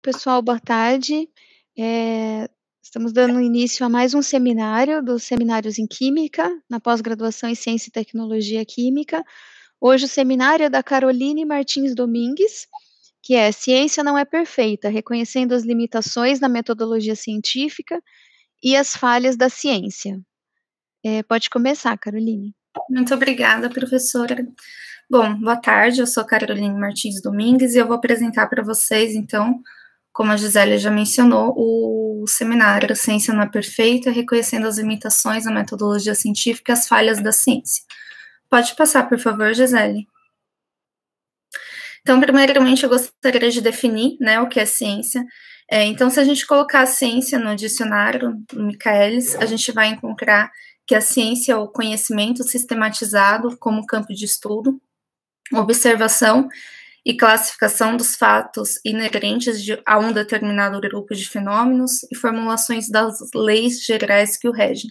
pessoal, boa tarde. Estamos dando início a mais um seminário dos Seminários em Química, na pós-graduação em Ciência e Tecnologia Química. Hoje o seminário é da Caroline Martins Domingues, que é Ciência não é perfeita, reconhecendo as limitações da metodologia científica e as falhas da ciência. Pode começar, Caroline. Muito obrigada, professora. Bom, boa tarde, eu sou Caroline Martins Domingues e eu vou apresentar para vocês, então, como a Gisele já mencionou, o seminário Ciência não é perfeita, reconhecendo as limitações da metodologia científica e as falhas da ciência. Pode passar, por favor, Gisele. Então, primeiramente, eu gostaria de definir, né, o que é ciência. Então, se a gente colocar a ciência no dicionário, no Michaelis, a gente vai encontrar que a ciência é o conhecimento sistematizado como campo de estudo, observação e classificação dos fatos inerentes a um determinado grupo de fenômenos e formulações das leis gerais que o regem.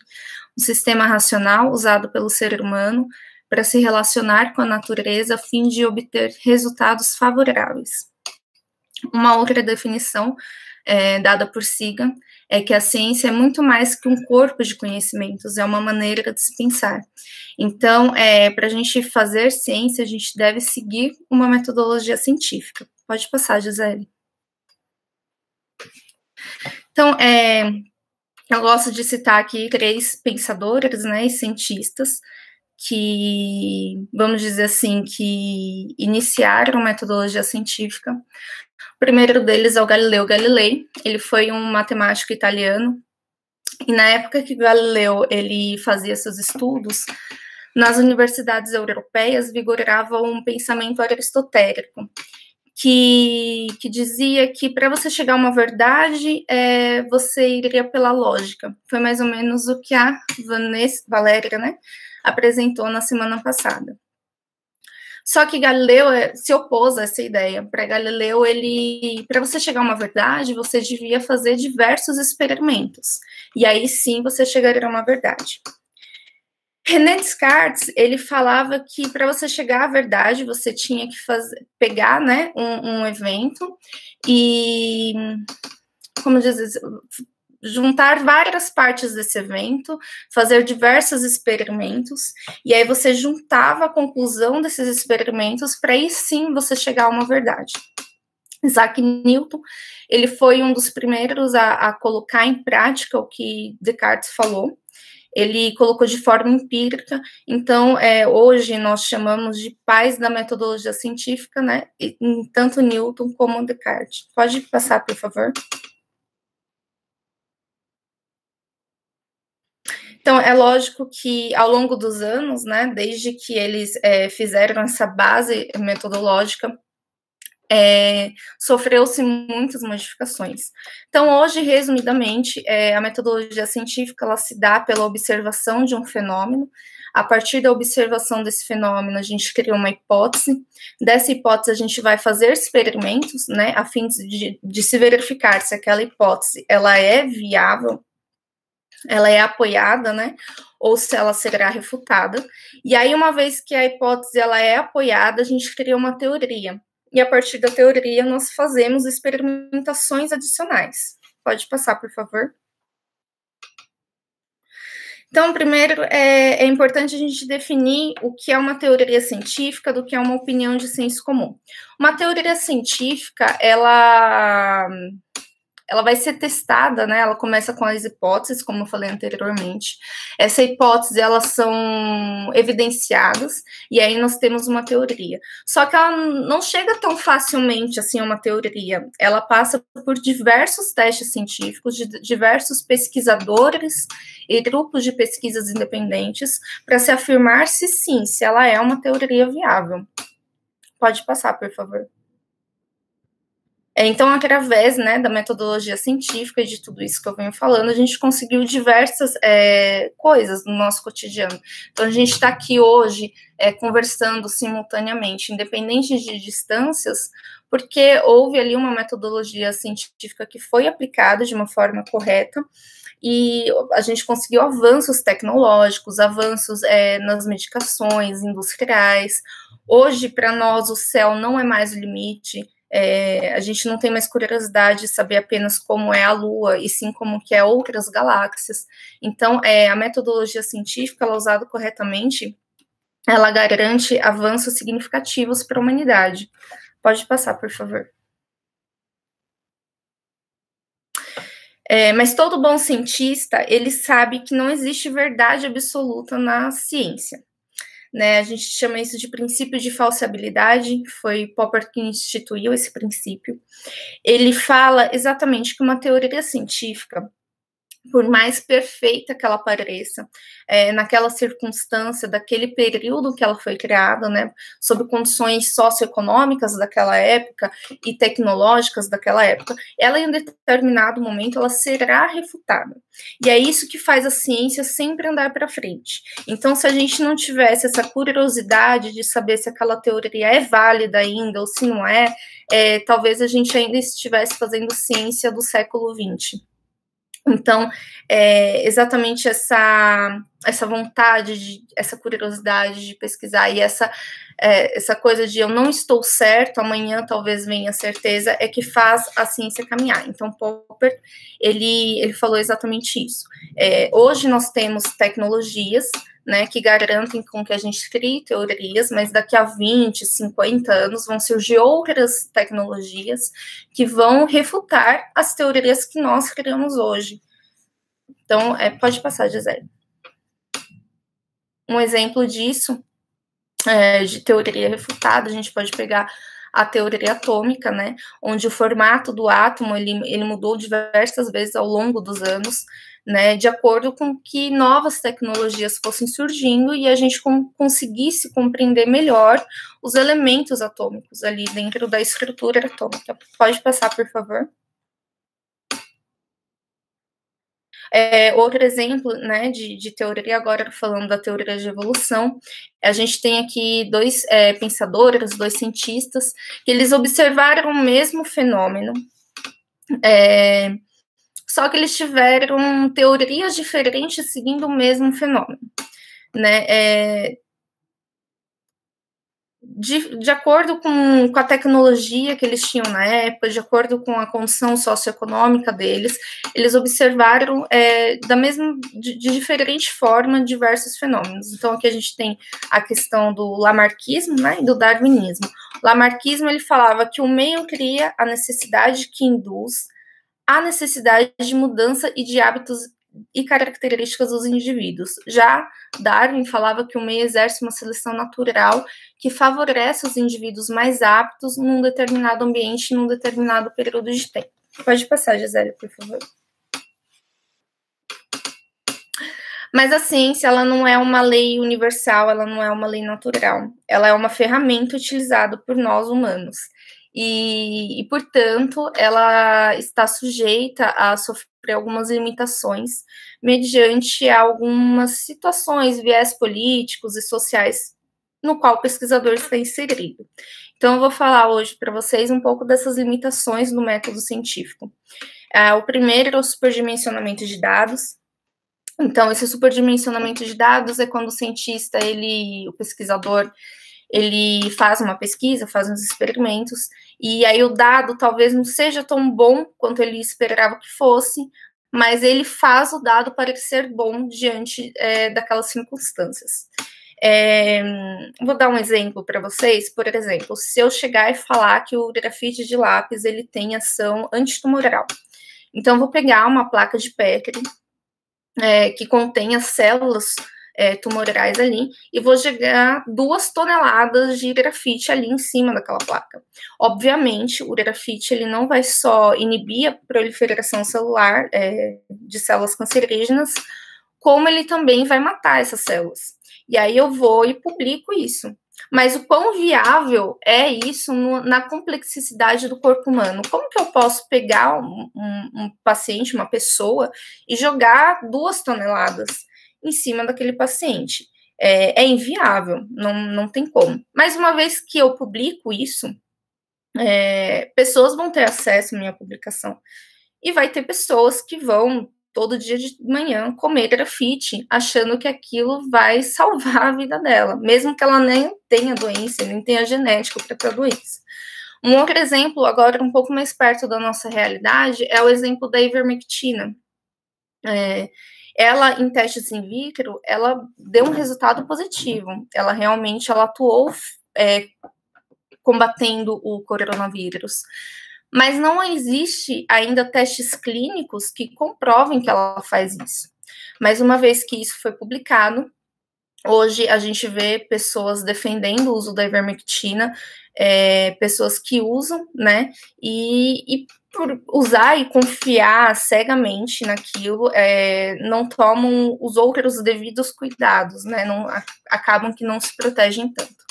Um sistema racional usado pelo ser humano para se relacionar com a natureza a fim de obter resultados favoráveis. Uma outra definição dada por Sagan é que a ciência é muito mais que um corpo de conhecimentos, é uma maneira de se pensar. Então, para a gente fazer ciência, a gente deve seguir uma metodologia científica. Pode passar, Gisele. Então, eu gosto de citar aqui 3 pensadores, né, e cientistas que, vamos dizer assim, que iniciaram a metodologia científica. O primeiro deles é o Galileu Galilei. Ele foi um matemático italiano, e na época que Galileu ele fazia seus estudos, nas universidades europeias vigorava um pensamento aristotélico, que dizia que para você chegar a uma verdade, você iria pela lógica. Foi mais ou menos o que a Valéria, né, apresentou na semana passada. Só que Galileu se opôs a essa ideia. Para Galileu, para você chegar a uma verdade, você devia fazer diversos experimentos. E aí sim você chegaria a uma verdade. René Descartes, ele falava que para você chegar à verdade, você tinha que pegar, né, um evento e, como dizer, juntar várias partes desse evento, fazer diversos experimentos, e aí você juntava a conclusão desses experimentos para aí sim você chegar a uma verdade. Isaac Newton, ele foi um dos primeiros a colocar em prática o que Descartes falou. Ele colocou de forma empírica, então hoje nós chamamos de pais da metodologia científica, né, tanto Newton como Descartes. Pode passar, por favor. Então, é lógico que ao longo dos anos, né, desde que eles fizeram essa base metodológica, sofreu-se muitas modificações. Então, hoje, resumidamente, a metodologia científica ela se dá pela observação de um fenômeno. A partir da observação desse fenômeno, a gente cria uma hipótese. Dessa hipótese, a gente vai fazer experimentos, né, a fim de se verificar se aquela hipótese ela é viável, ela é apoiada, né, ou se ela será refutada. E aí, uma vez que a hipótese ela é apoiada, a gente cria uma teoria. E a partir da teoria, nós fazemos experimentações adicionais. Pode passar, por favor. Então, primeiro, é importante a gente definir o que é uma teoria científica do que é uma opinião de senso comum. Uma teoria científica, ela vai ser testada, né? Ela começa com as hipóteses, como eu falei anteriormente. Essa hipótese, elas são evidenciadas, e aí nós temos uma teoria. Só que ela não chega tão facilmente assim a uma teoria. Ela passa por diversos testes científicos, de diversos pesquisadores e grupos de pesquisas independentes, para se afirmar se sim, se ela é uma teoria viável. Pode passar, por favor. Então, através, né, da metodologia científica e de tudo isso que eu venho falando, a gente conseguiu diversas coisas no nosso cotidiano. Então, a gente está aqui hoje conversando simultaneamente, independente de distâncias, porque houve ali uma metodologia científica que foi aplicada de uma forma correta, e a gente conseguiu avanços tecnológicos, avanços nas medicações industriais. Hoje, para nós, o céu não é mais o limite. A gente não tem mais curiosidade de saber apenas como é a Lua, e sim como que é outras galáxias. Então, a metodologia científica, ela usada corretamente, ela garante avanços significativos para a humanidade. Pode passar, por favor. Mas todo bom cientista, ele sabe que não existe verdade absoluta na ciência. Né? A gente chama isso de princípio de falseabilidade, foi Popper que instituiu esse princípio. Ele fala exatamente que uma teoria científica, por mais perfeita que ela pareça, naquela circunstância, daquele período que ela foi criada, né, sob condições socioeconômicas daquela época e tecnológicas daquela época, ela em um determinado momento ela será refutada. E é isso que faz a ciência sempre andar para frente. Então, se a gente não tivesse essa curiosidade de saber se aquela teoria é válida ainda ou se não é, talvez a gente ainda estivesse fazendo ciência do século XX. Então, exatamente essa vontade, essa curiosidade de pesquisar e essa coisa de eu não estou certo, amanhã talvez venha a certeza, é que faz a ciência caminhar. Então, Popper, ele falou exatamente isso. Hoje nós temos tecnologias, né, que garantem com que a gente crie teorias, mas daqui a 20, 50 anos vão surgir outras tecnologias que vão refutar as teorias que nós criamos hoje. Então, pode passar, Gisele. Um exemplo disso, de teoria refutada, a gente pode pegar a teoria atômica, né, onde o formato do átomo ele mudou diversas vezes ao longo dos anos, né, de acordo com que novas tecnologias fossem surgindo e a gente conseguisse compreender melhor os elementos atômicos ali dentro da estrutura atômica. Pode passar, por favor. Outro exemplo, né, de teoria, agora falando da teoria de evolução, a gente tem aqui dois pensadores, dois cientistas, que eles observaram o mesmo fenômeno, só que eles tiveram teorias diferentes seguindo o mesmo fenômeno, né? De acordo com a tecnologia que eles tinham na época, de acordo com a condição socioeconômica deles, eles observaram de diferente forma diversos fenômenos. Então, aqui a gente tem a questão do lamarckismo, né, e do darwinismo. O lamarckismo, ele falava que o meio cria a necessidade que induz a necessidade de mudança e de hábitos e características dos indivíduos. Já Darwin falava que o meio exerce uma seleção natural que favorece os indivíduos mais aptos num determinado ambiente, num determinado período de tempo. Pode passar, Gisele, por favor. Mas a ciência, ela não é uma lei universal, ela não é uma lei natural. Ela é uma ferramenta utilizada por nós humanos. E, portanto, ela está sujeita a sofrer algumas limitações mediante algumas situações, viés políticos e sociais no qual o pesquisador está inserido. Então, eu vou falar hoje para vocês um pouco dessas limitações do método científico. O primeiro é o superdimensionamento de dados. Então, esse superdimensionamento de dados é quando o cientista, o pesquisador, ele faz uma pesquisa, faz uns experimentos, e aí o dado talvez não seja tão bom quanto ele esperava que fosse, mas ele faz o dado parecer bom diante daquelas circunstâncias. Vou dar um exemplo para vocês. Por exemplo, se eu chegar e falar que o grafite de lápis ele tem ação antitumoral, então vou pegar uma placa de Petri que contém as células tumorais ali, e vou jogar 2 toneladas de grafite ali em cima daquela placa. Obviamente, o grafite ele não vai só inibir a proliferação celular de células cancerígenas, como ele também vai matar essas células. E aí eu vou e publico isso. Mas o quão viável é isso na complexidade do corpo humano? Como que eu posso pegar um paciente, uma pessoa, e jogar 2 toneladas em cima daquele paciente? É inviável, não tem como. Mas uma vez que eu publico isso, pessoas vão ter acesso à minha publicação. E vai ter pessoas que vão todo dia de manhã comer grafite, achando que aquilo vai salvar a vida dela, mesmo que ela nem tenha doença, nem tenha genética para ter doença. Um outro exemplo, agora um pouco mais perto da nossa realidade, é o exemplo da ivermectina. Ela, em testes in vitro, ela deu um resultado positivo. Ela realmente atuou combatendo o coronavírus. Mas não existe ainda testes clínicos que comprovem que ela faz isso. Mas uma vez que isso foi publicado, hoje a gente vê pessoas defendendo o uso da ivermectina, pessoas que usam, né, e por usar e confiar cegamente naquilo, não tomam os outros devidos cuidados, né, acabam que não se protegem tanto.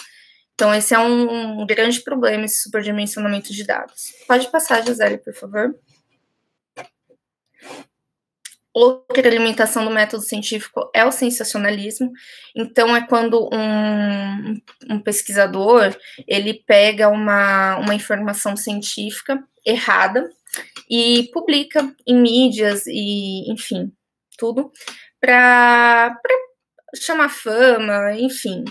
Então, esse é um grande problema, esse superdimensionamento de dados. Pode passar, Gisele, por favor. Outra limitação do método científico é o sensacionalismo. Então, é quando um pesquisador, ele pega uma informação científica errada e publica em mídias e, enfim, tudo, para chamar fama, enfim.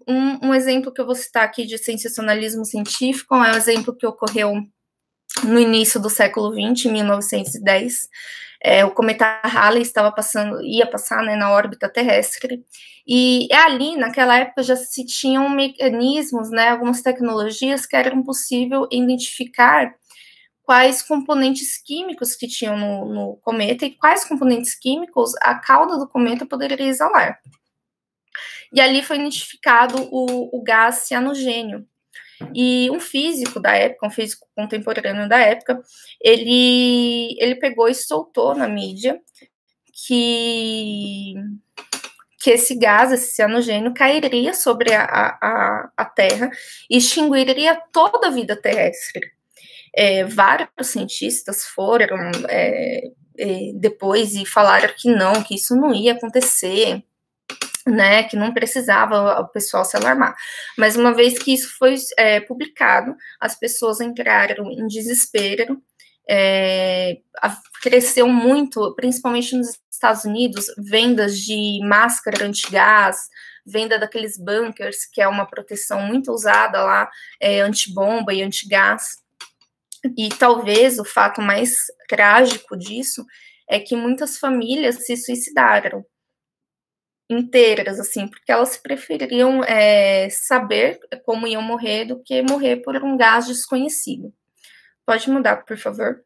Um exemplo que eu vou citar aqui de sensacionalismo científico é um exemplo que ocorreu no início do século XX, em 1910. O cometa Halley ia passar, né, na órbita terrestre, e ali, naquela época, já se tinham mecanismos, né, algumas tecnologias que eram possível identificar quais componentes químicos que tinham no cometa e quais componentes químicos a cauda do cometa poderia exalar. E ali foi identificado o gás cianogênio. E um físico da época, um físico contemporâneo da época, ele pegou e soltou na mídia que esse gás, esse cianogênio, cairia sobre a Terra e extinguiria toda a vida terrestre. Vários cientistas foram depois e falaram que isso não ia acontecer, né, que não precisava o pessoal se alarmar. Mas uma vez que isso foi publicado, as pessoas entraram em desespero, cresceu muito, principalmente nos Estados Unidos, vendas de máscara antigás, venda daqueles bunkers, que é uma proteção muito usada lá, antibomba e antigás. E talvez o fato mais trágico disso é que muitas famílias se suicidaram inteiras, assim, porque elas preferiam saber como iam morrer do que morrer por um gás desconhecido. Pode mudar, por favor.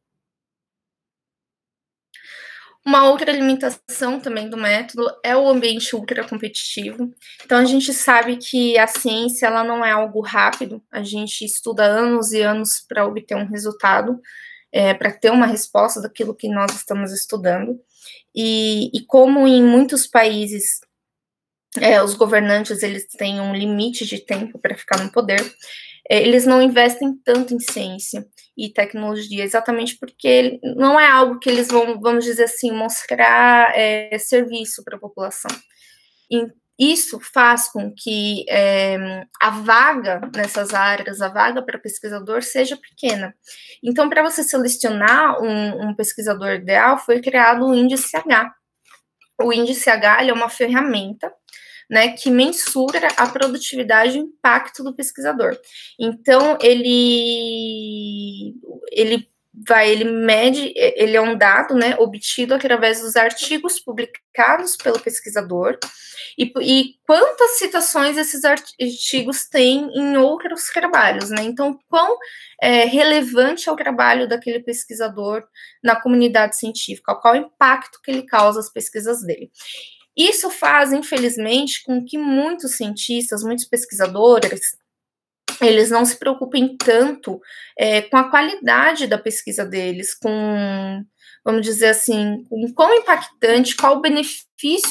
Uma outra limitação também do método é o ambiente ultracompetitivo. Então, a gente sabe que a ciência ela não é algo rápido, a gente estuda anos e anos para obter um resultado, para ter uma resposta daquilo que nós estamos estudando. E como em muitos países os governantes eles têm um limite de tempo para ficar no poder, eles não investem tanto em ciência e tecnologia, exatamente porque não é algo que eles vão, vamos dizer assim, mostrar serviço para a população. E isso faz com que a vaga nessas áreas, a vaga para pesquisador seja pequena. Então, para você selecionar um pesquisador ideal, foi criado o índice H. O índice H é uma ferramenta, né, que mensura a produtividade e o impacto do pesquisador. Então, ele mede, ele é um dado, né, obtido através dos artigos publicados pelo pesquisador e quantas citações esses artigos têm em outros trabalhos, né? Então, quão relevante é o trabalho daquele pesquisador na comunidade científica, qual o impacto que ele causa às pesquisas dele. Isso faz, infelizmente, com que muitos cientistas, muitos pesquisadores, eles não se preocupem tanto com a qualidade da pesquisa deles, com, vamos dizer assim, com quão impactante, qual o benefício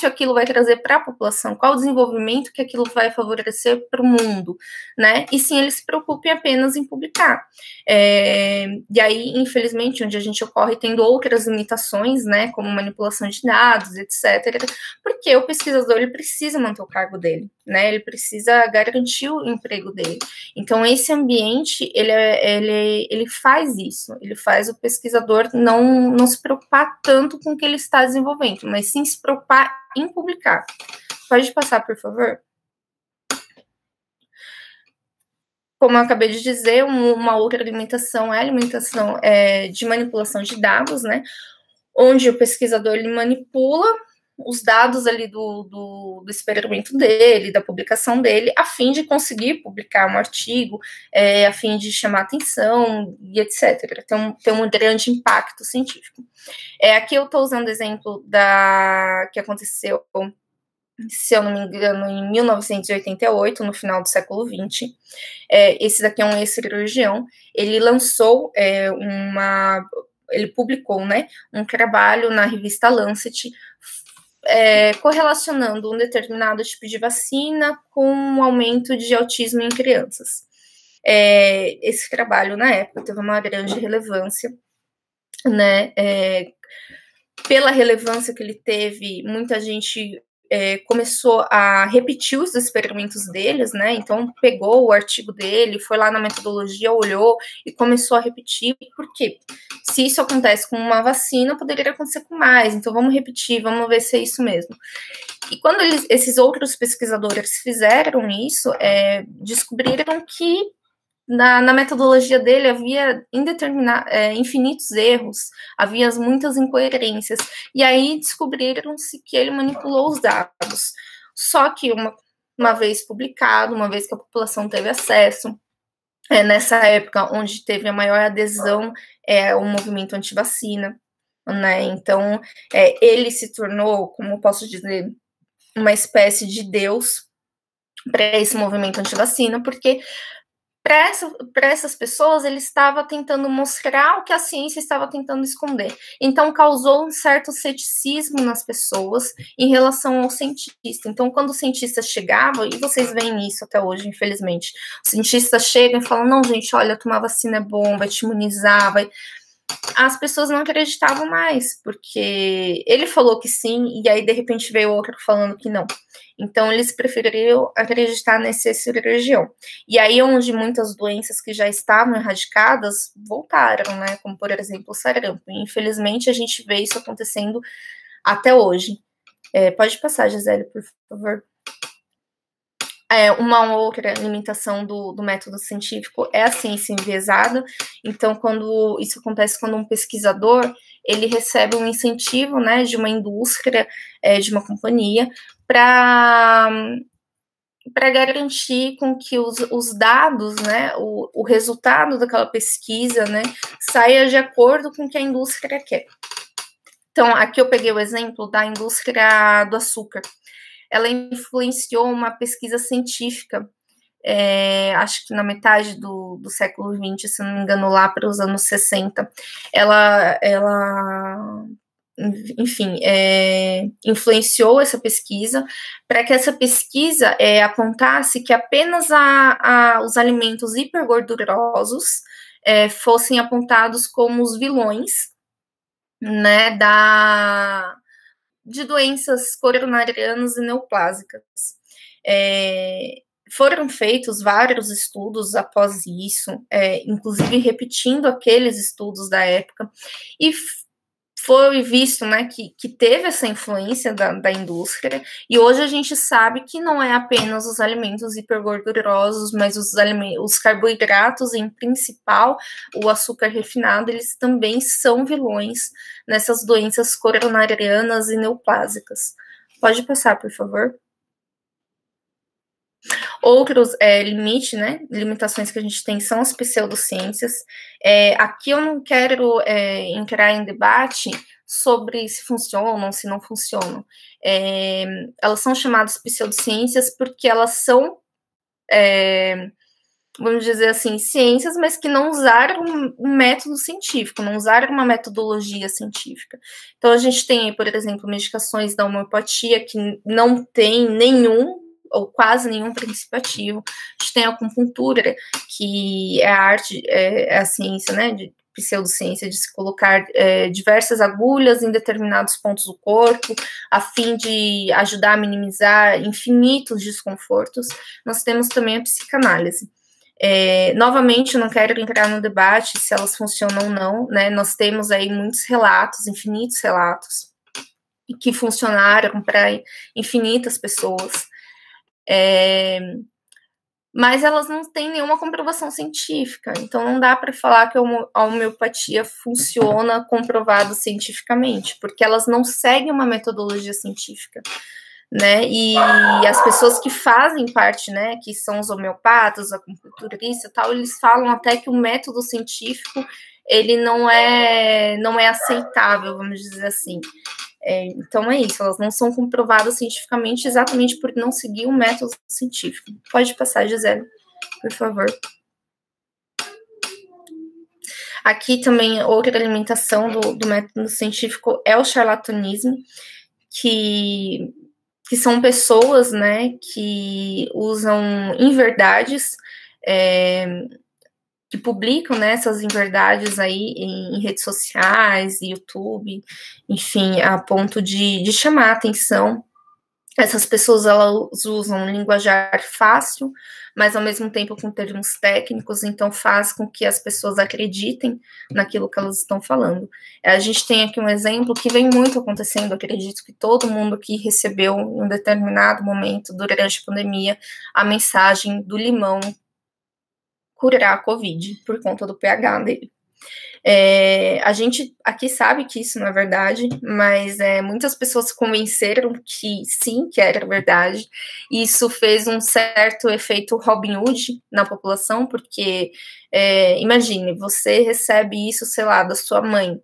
aquilo vai trazer para a população, qual o desenvolvimento que aquilo vai favorecer para o mundo, né? E sim, eles se preocupem apenas em publicar. E aí, infelizmente, onde a gente ocorre tendo outras limitações, né, como manipulação de dados, etc., porque o pesquisador ele precisa manter o cargo dele, né? Ele precisa garantir o emprego dele. Então, esse ambiente, ele faz isso, ele faz o pesquisador não se preocupar tanto com o que ele está desenvolvendo, mas sim se preocupar em publicar. Pode passar, por favor? como eu acabei de dizer, uma outra alimentação é a alimentação de manipulação de dados, né? Onde o pesquisador ele manipula os dados ali do experimento dele, da publicação dele, a fim de conseguir publicar um artigo, a fim de chamar atenção e etc. Tem um grande impacto científico. Aqui eu estou usando o exemplo que aconteceu, se eu não me engano, em 1988, no final do século XX. Esse daqui é um ex-cirurgião. Ele lançou ele publicou, né, um trabalho na revista Lancet, correlacionando um determinado tipo de vacina com um aumento de autismo em crianças. Esse trabalho, na época, teve uma grande relevância, né? Pela relevância que ele teve, muita gente começou a repetir os experimentos deles, né? Então, pegou o artigo dele, foi lá na metodologia, olhou e começou a repetir. Por quê? Se isso acontece com uma vacina, poderia acontecer com mais. Então, vamos repetir, vamos ver se é isso mesmo. E quando esses outros pesquisadores fizeram isso, descobriram que na metodologia dele havia infinitos erros, havia muitas incoerências, e aí descobriram-se que ele manipulou os dados. Só que uma vez publicado, uma vez que a população teve acesso, nessa época onde teve a maior adesão ao movimento antivacina, né? Então, ele se tornou, como posso dizer, uma espécie de Deus para esse movimento antivacina, porque para essas pessoas, ele estava tentando mostrar o que a ciência estava tentando esconder. Então, causou um certo ceticismo nas pessoas em relação ao cientista. Então, quando o cientista chegava, e vocês veem isso até hoje, infelizmente, os cientistas chegam e falam, não, gente, olha, tomar vacina é bom, vai te imunizar, vai... As pessoas não acreditavam mais, porque ele falou que sim, e aí, de repente, veio outro falando que não. Então, eles preferiram acreditar nesse cirurgião. E aí, onde muitas doenças que já estavam erradicadas voltaram, né? Como, por exemplo, o sarampo. E, infelizmente, a gente vê isso acontecendo até hoje. Pode passar, Gisele, por favor. Uma outra limitação do método científico é a ciência enviesada. Então, quando isso acontece quando um pesquisador ele recebe um incentivo, né, de uma indústria, de uma companhia, para garantir com que os dados, né, o resultado daquela pesquisa, né, saia de acordo com o que a indústria quer. Então, aqui eu peguei o exemplo da indústria do açúcar. Ela influenciou uma pesquisa científica, acho que na metade do século XX, se não me engano, lá para os anos 60. Ela enfim, influenciou essa pesquisa para que essa pesquisa apontasse que apenas os alimentos hipergordurosos fossem apontados como os vilões, né, de doenças coronarianas e neoplásicas. Foram feitos vários estudos após isso, inclusive repetindo aqueles estudos da época, e foi visto, né, que teve essa influência da indústria, e hoje a gente sabe que não é apenas os alimentos hipergordurosos, mas os carboidratos, em principal, o açúcar refinado, eles também são vilões nessas doenças coronarianas e neoplásicas. Pode passar, por favor. Outros limitações que a gente tem são as pseudociências. Aqui eu não quero entrar em debate sobre se funcionam, se não funcionam. Elas são chamadas pseudociências porque elas são, vamos dizer assim, ciências, mas que não usaram um método científico, não usaram uma metodologia científica. Então, a gente tem, por exemplo, medicações da homeopatia que não tem nenhum ou quase nenhum princípio ativo. A gente tem a acupuntura, que é a arte, a ciência, né, de pseudociência, de se colocar diversas agulhas em determinados pontos do corpo, a fim de ajudar a minimizar infinitos desconfortos. Nós temos também a psicanálise. Novamente, eu não quero entrar no debate se elas funcionam ou não, né? Nós temos aí muitos relatos, infinitos relatos, que funcionaram para infinitas pessoas. mas elas não têm nenhuma comprovação científica. Então, não dá para falar que a homeopatia funciona comprovado cientificamente, porque elas não seguem uma metodologia científica, né? E as pessoas que fazem parte, né, que são os homeopatas, acupunturistas e tal, eles falam até que o método científico ele não é aceitável, vamos dizer assim. Então é isso, elas não são comprovadas cientificamente exatamente por não seguir um método científico. Pode passar, Gisele, por favor. Aqui também outra alimentação do método científico é o charlatanismo, que são pessoas, né, que usam inverdades, que publicam, né, essas inverdades aí em redes sociais, YouTube, enfim, a ponto de chamar a atenção. Essas pessoas, elas usam um linguajar fácil, mas ao mesmo tempo com termos técnicos, então faz com que as pessoas acreditem naquilo que elas estão falando. A gente tem aqui um exemplo que vem muito acontecendo, acredito que todo mundo que recebeu em um determinado momento, durante a pandemia, a mensagem do limão curar a Covid, por conta do pH dele. A gente aqui sabe que isso não é verdade, mas muitas pessoas se convenceram que sim, que era verdade. E isso fez um certo efeito Robin Hood na população, porque imagine, você recebe isso, sei lá, da sua mãe.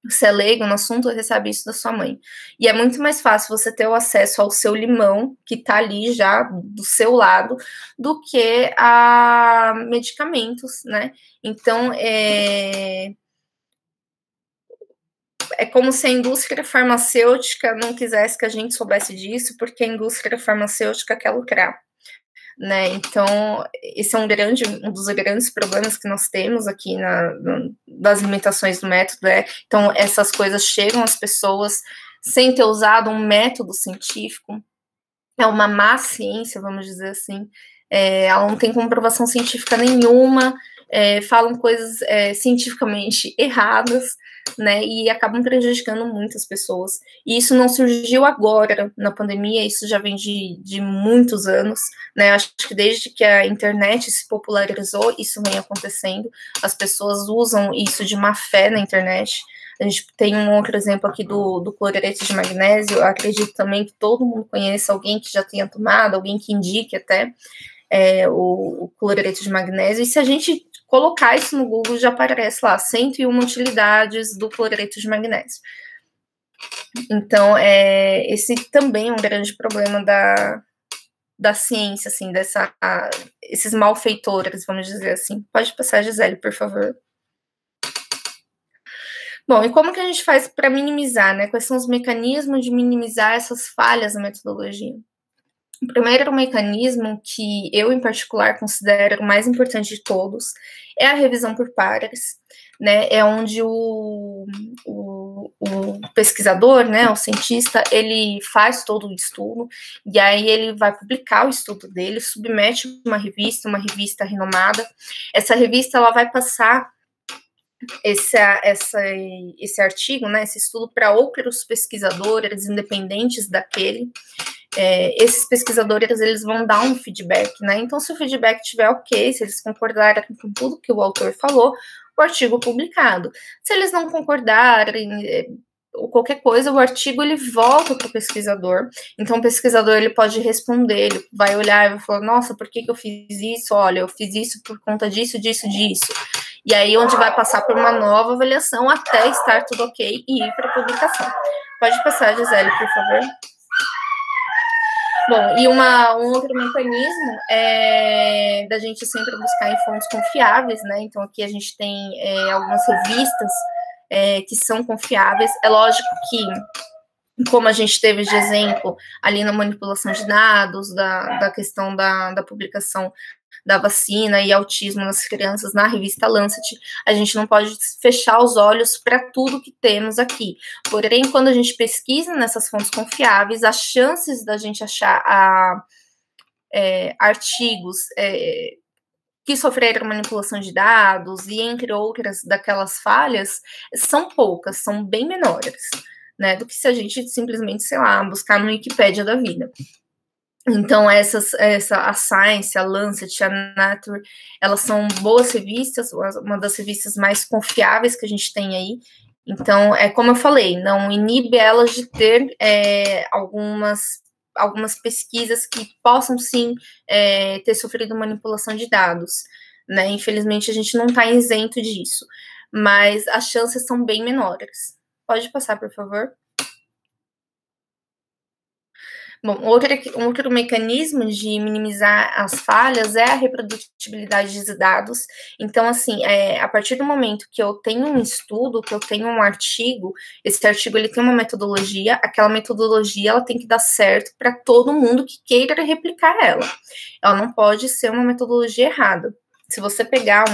Você é leigo no assunto, recebe isso da sua mãe. E é muito mais fácil você ter o acesso ao seu limão, que tá ali já do seu lado, do que a medicamentos, né? Então, é como se a indústria farmacêutica não quisesse que a gente soubesse disso, porque a indústria farmacêutica quer lucrar. Né? Então, esse é um dos grandes problemas que nós temos aqui das limitações do método. Então, essas coisas chegam às pessoas sem ter usado um método científico. É uma má ciência, vamos dizer assim. Ela não tem comprovação científica nenhuma, falam coisas cientificamente erradas, né, e acabam prejudicando muitas pessoas. E isso não surgiu agora, na pandemia, isso já vem de muitos anos, né, acho que desde que a internet se popularizou, isso vem acontecendo, as pessoas usam isso de má fé na internet. A gente tem um outro exemplo aqui do cloreto de magnésio, eu acredito também que todo mundo conheça alguém que já tenha tomado, alguém que indique até o cloreto de magnésio, e se a gente colocar isso no Google, já aparece lá 101 utilidades do cloreto de magnésio. Então, esse também é um grande problema da ciência, assim, esses malfeitores, vamos dizer assim. Pode passar, Gisele, por favor. Bom, e como que a gente faz para minimizar, né? Quais são os mecanismos de minimizar essas falhas na metodologia? O primeiro mecanismo, que eu, em particular, considero o mais importante de todos, é a revisão por pares, né? É onde o pesquisador, né, o cientista, ele faz todo o estudo, e aí ele vai publicar o estudo dele, submete uma revista renomada. Essa revista, ela vai passar esse artigo, né, esse estudo para outros pesquisadores independentes daquele. Esses pesquisadores, eles vão dar um feedback, né? Então, se o feedback estiver ok, se eles concordarem com tudo que o autor falou, o artigo publicado. Se eles não concordarem, ou qualquer coisa, o artigo ele volta para o pesquisador. Então, o pesquisador ele pode responder, ele vai olhar e vai falar: nossa, por que eu fiz isso? Olha, eu fiz isso por conta disso, disso, disso. E aí, onde vai passar por uma nova avaliação até estar tudo ok e ir para a publicação. Pode passar, Gisele, por favor. Bom, e um outro mecanismo é da gente sempre buscar em fontes confiáveis, né? Então, aqui a gente tem algumas revistas que são confiáveis. É lógico que, como a gente teve de exemplo ali na manipulação de dados, da questão da publicação da vacina e autismo nas crianças na revista Lancet, a gente não pode fechar os olhos para tudo que temos aqui. Porém, quando a gente pesquisa nessas fontes confiáveis, as chances da gente achar artigos que sofreram manipulação de dados e entre outras daquelas falhas são poucas, são bem menores, né, do que se a gente simplesmente, sei lá, buscar no Wikipédia da vida. Então, a Science, a Lancet, a Nature, elas são boas revistas, uma das revistas mais confiáveis que a gente tem aí. Então, como eu falei, não inibe elas de ter algumas pesquisas que possam, sim, ter sofrido manipulação de dados, né? Infelizmente, a gente não está isento disso, mas as chances são bem menores. Pode passar, por favor. Bom, outro mecanismo de minimizar as falhas é a reprodutibilidade de dados. Então, assim, a partir do momento que eu tenho um estudo, que eu tenho um artigo, esse artigo ele tem uma metodologia, aquela metodologia ela tem que dar certo para todo mundo que queira replicar ela. Ela não pode ser uma metodologia errada. Se você pegar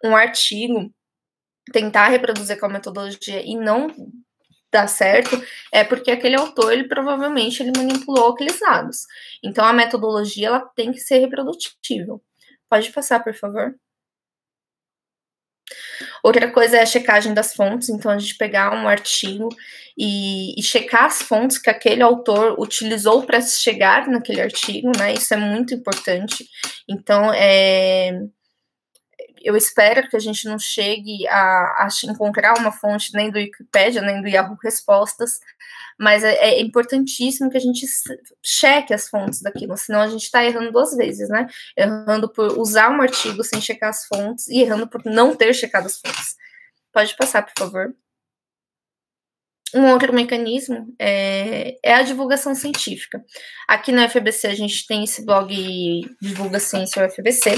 um artigo, tentar reproduzir aquela metodologia e não dá certo, é porque aquele autor, ele provavelmente manipulou aqueles dados. Então, a metodologia, ela tem que ser reprodutível. Pode passar, por favor. Outra coisa é a checagem das fontes. Então, a gente pegar um artigo e checar as fontes que aquele autor utilizou para chegar naquele artigo, né? Isso é muito importante. Então, eu espero que a gente não chegue a encontrar uma fonte nem do Wikipedia, nem do Yahoo Respostas, mas é importantíssimo que a gente cheque as fontes daquilo, senão a gente está errando duas vezes, né? Errando por usar um artigo sem checar as fontes e errando por não ter checado as fontes. Pode passar, por favor. Um outro mecanismo é a divulgação científica. Aqui na UFABC a gente tem esse blog Divulga Ciência UFABC.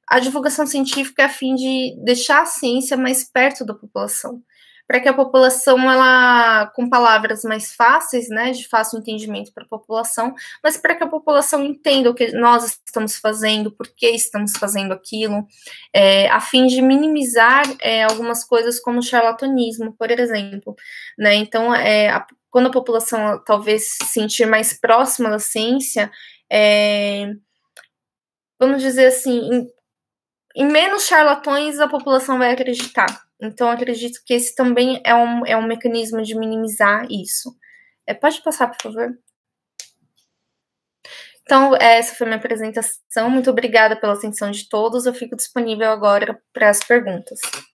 A divulgação científica é a fim de deixar a ciência mais perto da população, para que a população, ela, com palavras mais fáceis, né, de fácil entendimento para a população, mas para que a população entenda o que nós estamos fazendo, por que estamos fazendo aquilo, a fim de minimizar algumas coisas como o charlatanismo, por exemplo, né? Então, quando a população talvez se sentir mais próxima da ciência, vamos dizer assim, em menos charlatões a população vai acreditar. Então, acredito que esse também é um mecanismo de minimizar isso. Pode passar, por favor. Então, essa foi a minha apresentação. Muito obrigada pela atenção de todos. Eu fico disponível agora para as perguntas.